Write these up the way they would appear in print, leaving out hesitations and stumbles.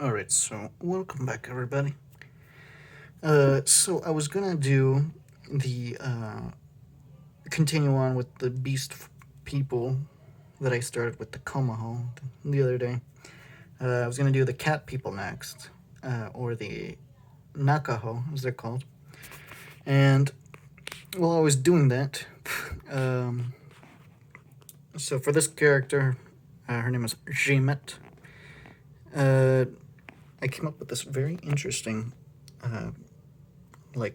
Alright, so welcome back, everybody. So I was gonna do the, continue on with the beast people that I started with the Komaho the other day. I was gonna do the cat people next, or the Nakaho, as they're called. And while I was doing that, um, so for this character, her name is Rimet. I came up with this very interesting,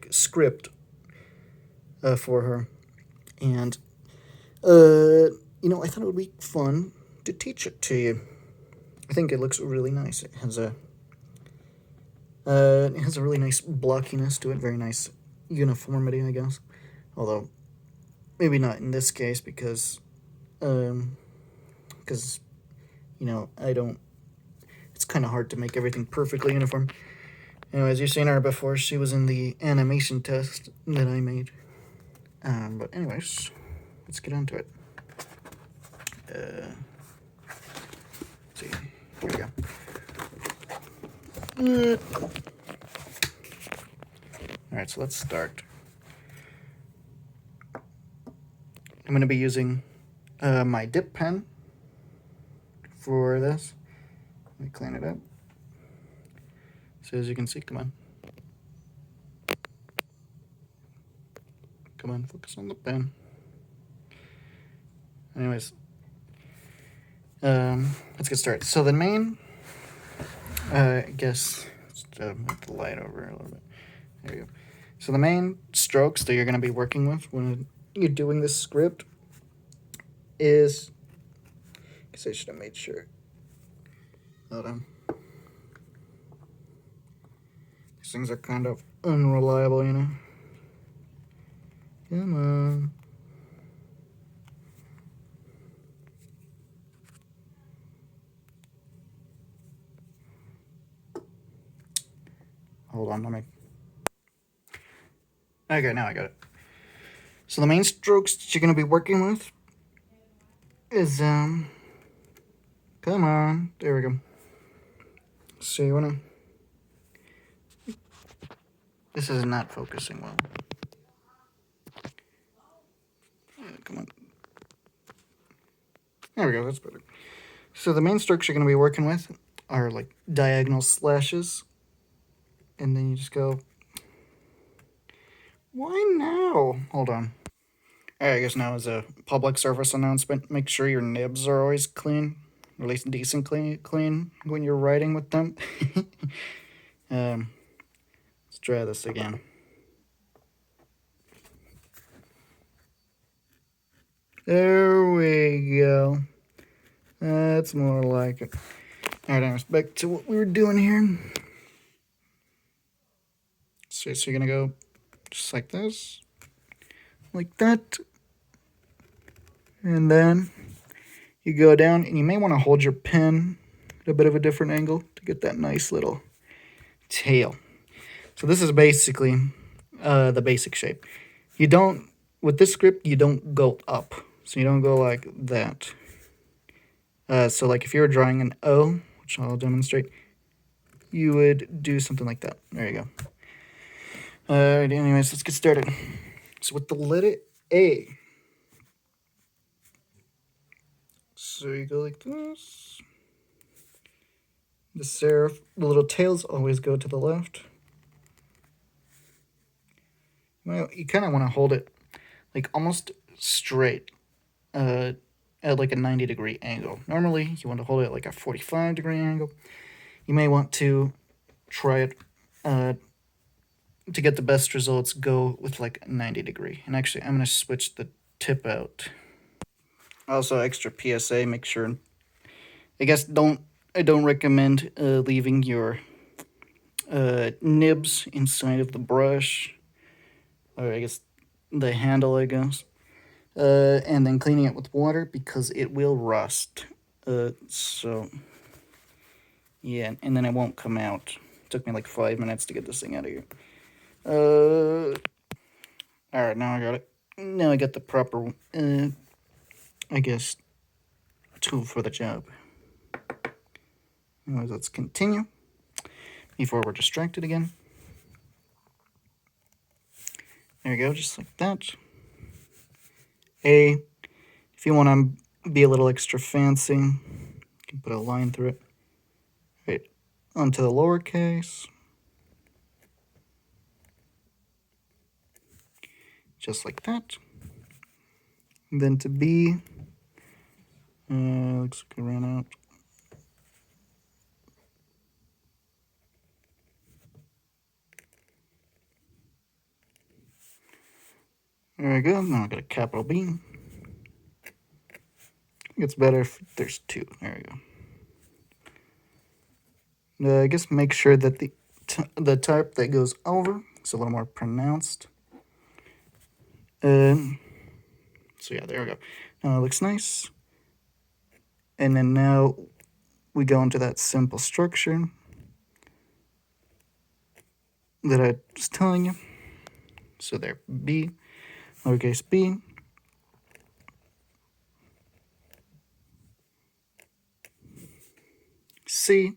script for her, and I thought it would be fun to teach it to you. I think it looks really nice. It has a really nice blockiness to it, very nice uniformity, I guess. Although maybe not in this case because I don't. It's kind of hard to make everything perfectly uniform. Anyways, you've seen her before. She was in the animation test that I made. But anyways, let's get on to it. Let's see. Here we go. Alright, so let's start. I'm going to be using my dip pen for this. Let me clean it up. So as you can see, come on. Come on, focus on the pen. Anyways, let's get started. So the main, I guess, let's move the light over a little bit. There you go. So the main strokes that you're going to be working with when you're doing this script is, I guess I should have made sure. Hold on. These things are kind of unreliable, Come on. Hold on, let me. Okay, now I got it. So the main strokes that you're going to be working with is, come on, there we go. So you want to, this is not focusing well. Come on. There we go, that's better. So the main strokes you're going to be working with are like diagonal slashes. And then you just go, why now? Hold on. I guess now as a public service announcement, make sure your nibs are always clean, or at least decently clean when you're writing with them. Let's try this again. There we go. That's more like it. Alright, anyways, back to what we were doing here. So you're gonna go just like this, like that, and then you go down, and you may want to hold your pen at a bit of a different angle to get that nice little tail. So this is basically the basic shape. You don't, with this script, you don't go up. So you don't go like that. So like if you were drawing an O, which I'll demonstrate, you would do something like that. There you go. Alright, anyways, let's get started. So with the letter A, so you go like this. The serif, the little tails always go to the left. Well, you kind of want to hold it like almost straight at like a 90-degree angle. Normally, you want to hold it at like a 45-degree angle. You may want to try it to get the best results, go with like 90-degree. And actually, I'm going to switch the tip out. Also, extra PSA, make sure, I guess I don't recommend leaving your nibs inside of the brush, or I guess the handle, I guess. And then cleaning it with water because it will rust. So, yeah, and then it won't come out. It took me like 5 minutes to get this thing out of here. Alright, now I got it. Now I got the proper, I guess, tool for the job. Anyways, let's continue. before we're distracted again. There you go, just like that. A, if you want to be a little extra fancy, you can put a line through it. Right onto the lowercase. Just like that. And then to B, looks like I ran out. There we go. Now I got a capital B. I think it's better if there's two. There we go. I guess make sure that the type that goes over is a little more pronounced. So yeah, there we go. Now it looks nice. And then now we go into that simple structure that I was telling you. So there, B, lowercase b, C,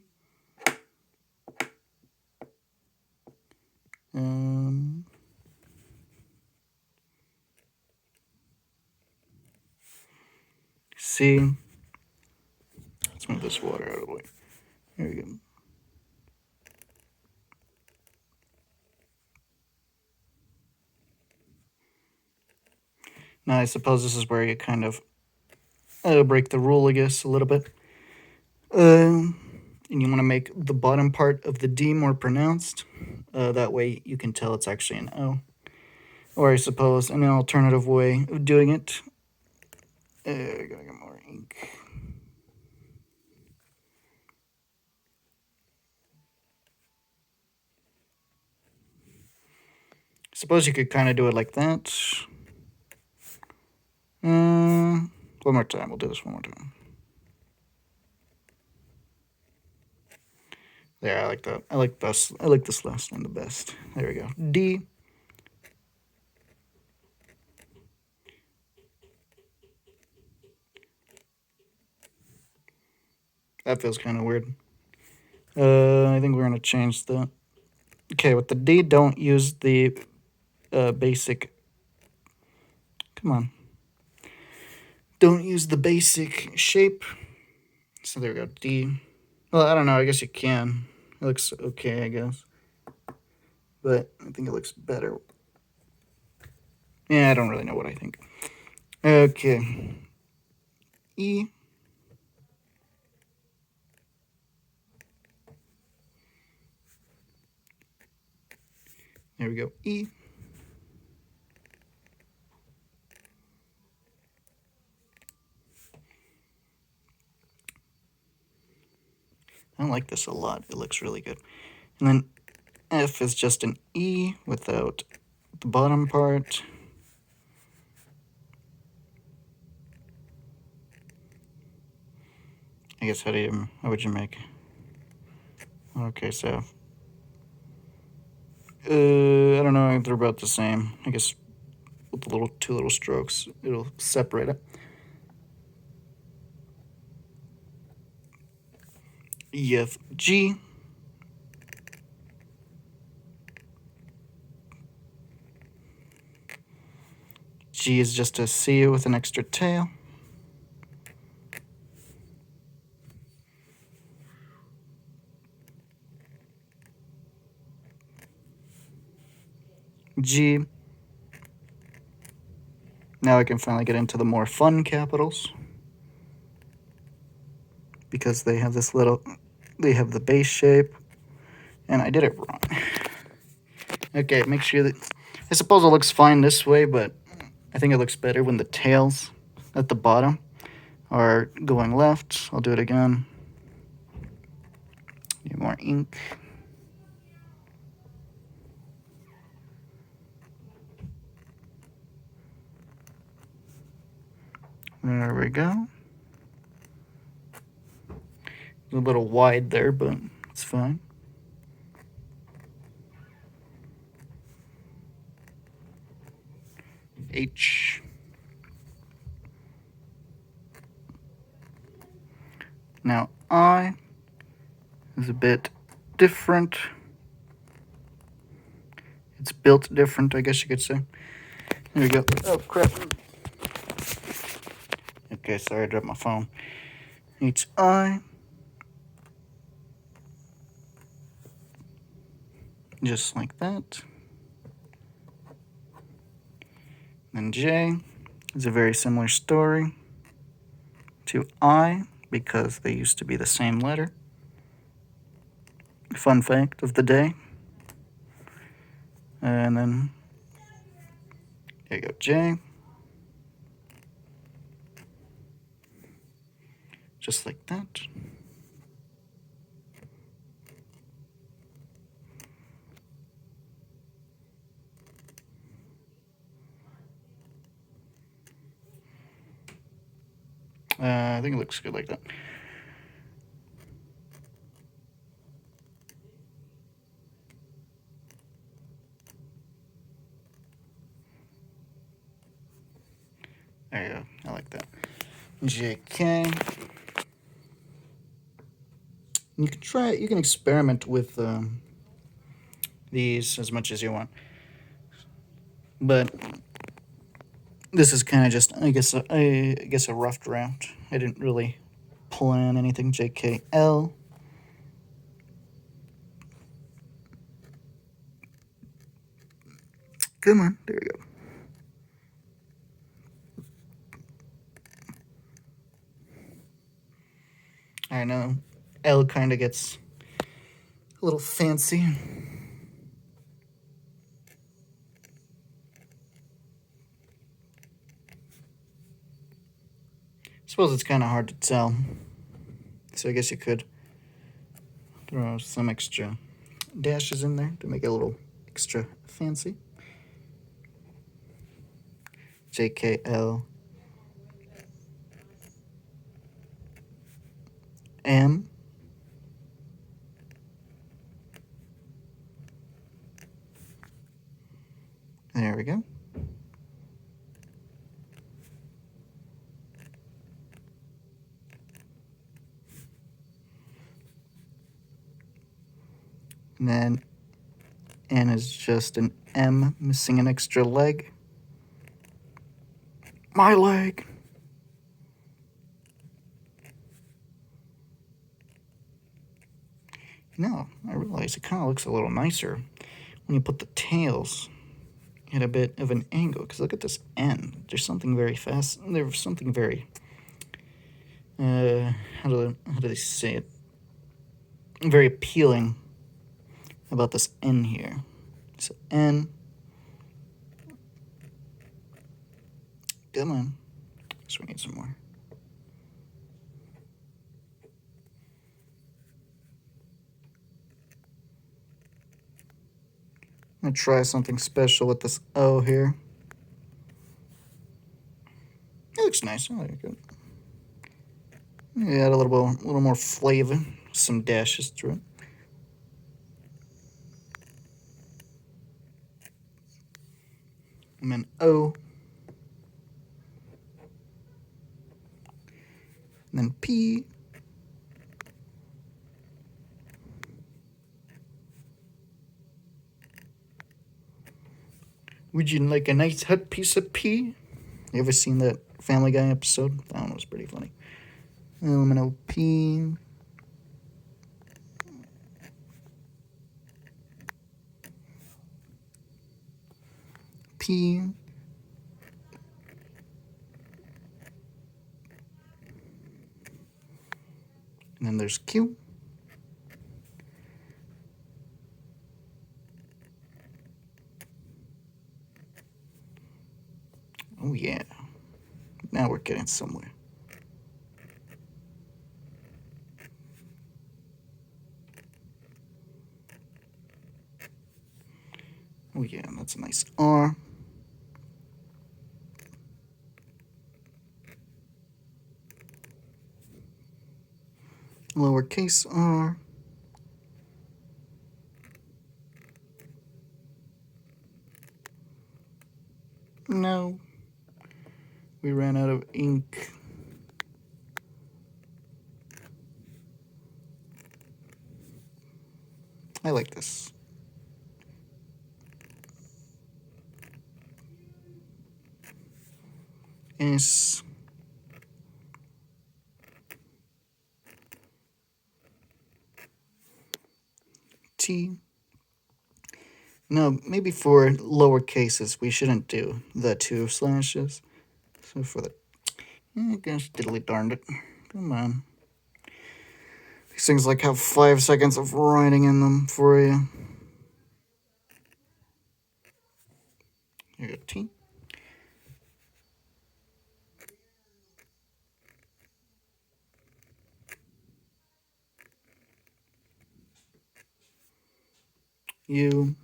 C. Let's move this water out of the way. There we go. Now I suppose this is where you kind of break the rule, I guess, a little bit. And you want to make the bottom part of the D more pronounced. That way you can tell it's actually an O. Or I suppose an alternative way of doing it. I gotta get more ink. Suppose you could kind of do it like that. One more time. We'll do this one more time. There, I like that. I like this. I like this last one the best. There we go. D. That feels kind of weird. I think we're gonna change that. Okay, with the D, don't use the basic. Come on. Don't use the basic shape. So there we go. D. Well, I don't know. I guess you can. It looks okay, I guess. But I think it looks better. Yeah, I don't really know what I think. Okay. E. There we go. E. I like this a lot. It looks really good. And then F is just an E without the bottom part. I guess how would you make? Okay, so I don't know. They're about the same. I guess with the two little strokes, it'll separate it. E, F, G. G is just a C with an extra tail. G. Now I can finally get into the more fun capitals. Because they have this they have the base shape. And I did it wrong. Okay, make sure that, I suppose it looks fine this way, but I think it looks better when the tails at the bottom are going left. I'll do it again. Need more ink. There we go. It's a little wide there, but it's fine. H. Now I is a bit different. It's built different, I guess you could say. There we go. Oh, crap. Okay, sorry, I dropped my phone. H-I. Just like that. Then J is a very similar story to I because they used to be the same letter. Fun fact of the day. And then there you go, J. Just like that. I think it looks good like that. There you go. I like that. JK. You can try it. You can experiment with these as much as you want. But this is kind of just, I guess a rough draft. I didn't really plan anything. JKL. Come on. There we go. I know. L kind of gets a little fancy. I suppose it's kind of hard to tell. So I guess you could throw some extra dashes in there to make it a little extra fancy. JKL. M. There we go. And then N is just an M missing an extra leg. My leg. No, I realize it kind of looks a little nicer when you put the tails at a bit of an angle. Because look at this N. There's something very fast. There's something very. How do they say it? Very appealing about this N here. So N. Come on. So we need some more. I'm gonna try something special with this O here. It looks nice. I like it. Add a little more flavor, some dashes through it. And then O. And then P. Would you like a nice hot piece of P? You ever seen that Family Guy episode? That one was pretty funny. Aluminum P. P. And then there's Q. Oh yeah. Now we're getting somewhere. Oh yeah, that's a nice R. Lowercase r. No. We ran out of ink. I like this. S. T. No, maybe for lower cases, we shouldn't do the 2 slashes. So for the, gosh, diddly darned it. Come on. These things like have 5 seconds of writing in them for you. Here you go, T. U.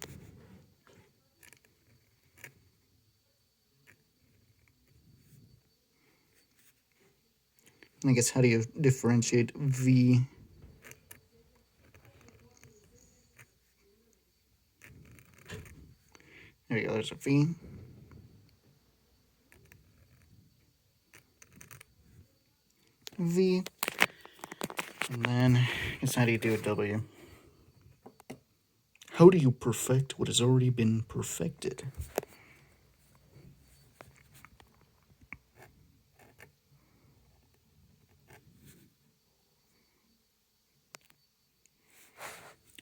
I guess how do you differentiate V? There you go, there's a V. V. And then, I guess how do you do a W? How do you perfect what has already been perfected?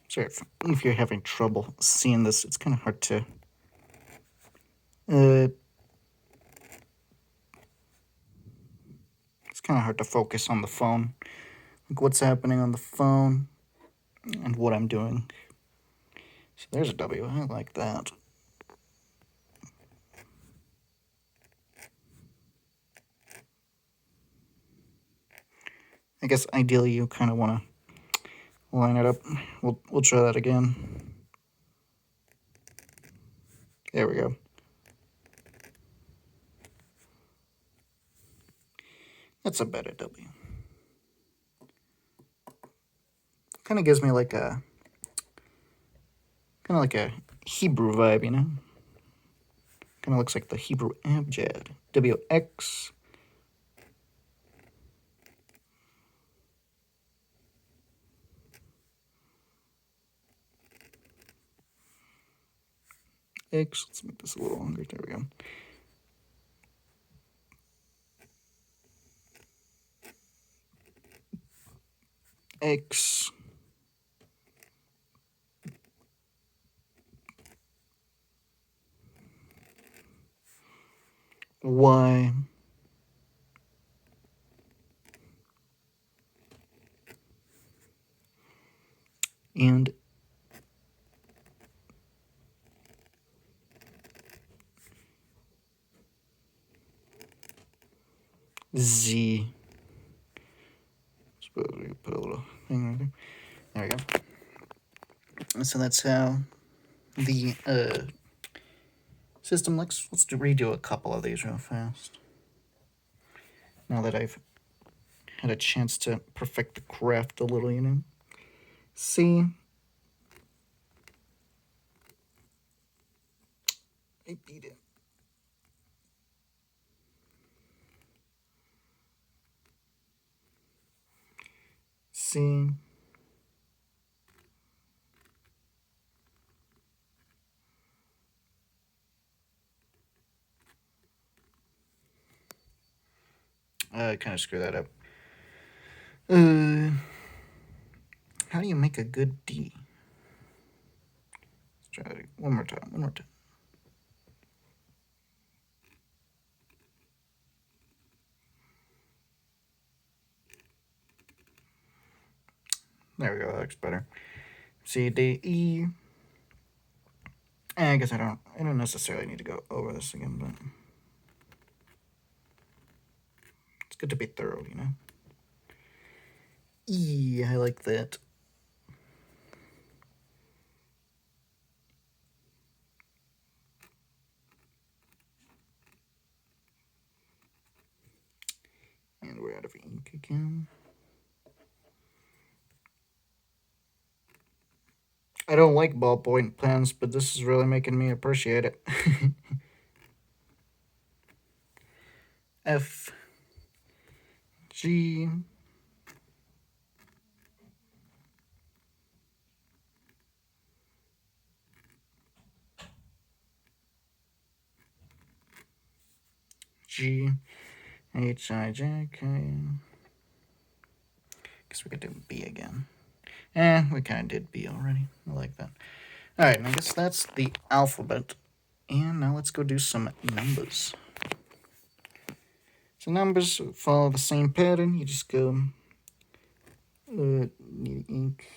Sorry if you're having trouble seeing this. It's kind of hard to focus on the phone, like what's happening on the phone and what I'm doing. So there's a W. I like that. I guess ideally you kind of want to line it up. We'll try that again. There we go. That's a better W. Kind of gives me like a Hebrew vibe, you know? Kind of looks like the Hebrew abjad. WX. X. Let's make this a little longer. There we go. X. Y. And Z. Suppose we could put a little thing right there. There we go. So that's how the system looks. Let's redo a couple of these real fast. Now that I've had a chance to perfect the craft a little, you know. C. I beat it. C. I kind of screw that up. How do you make a good D? Let's try that one more time. One more time. There we go. That looks better. C, D, E. I guess I don't necessarily need to go over this again, but it's good to be thorough, you know. E. I like that. And we're out of ink again. I don't like ballpoint pens, but this is really making me appreciate it. F. G. G. H-I-J-K. Guess we could do B again. We kind of did B already. I like that. All right, and I guess that's the alphabet. And now let's go do some numbers. So numbers follow the same pattern. You just go, need ink.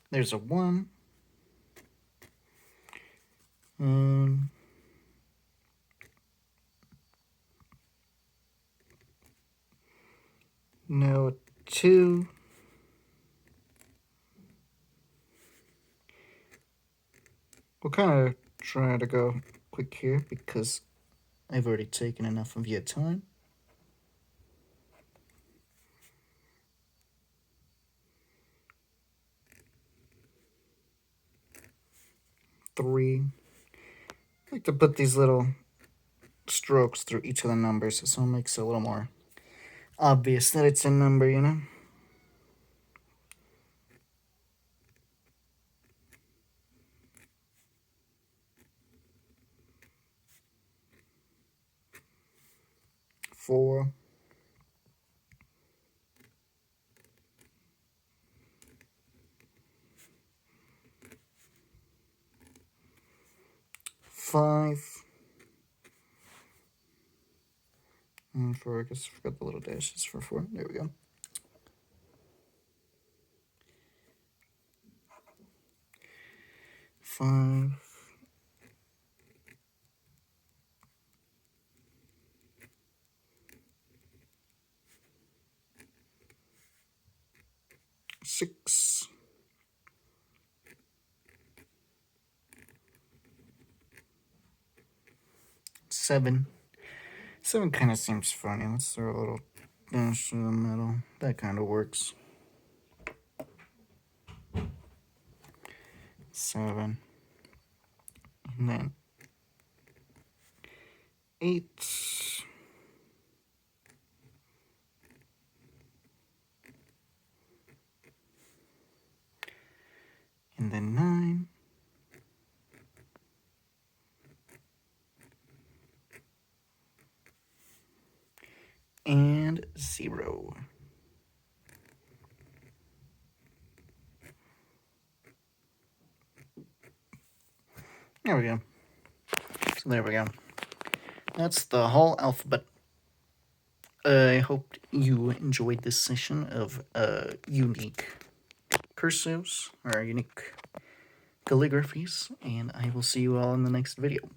There's a 1. Now a 2. We'll kind of try to go quick here because I've already taken enough of your time. Three. I like to put these little strokes through each of the numbers so it makes it a little more obvious that it's a number, you know? Four. Five. And I guess I forgot the little dashes for 4. There we go. 5. 6. 7. 7 kind of seems funny. Let's throw a little dash in the middle. That kind of works. 7. And then 8. And then 9. And 0. There we go. So there we go. That's the whole alphabet. I hope you enjoyed this session of unique cursives or unique calligraphies, and I will see you all in the next video.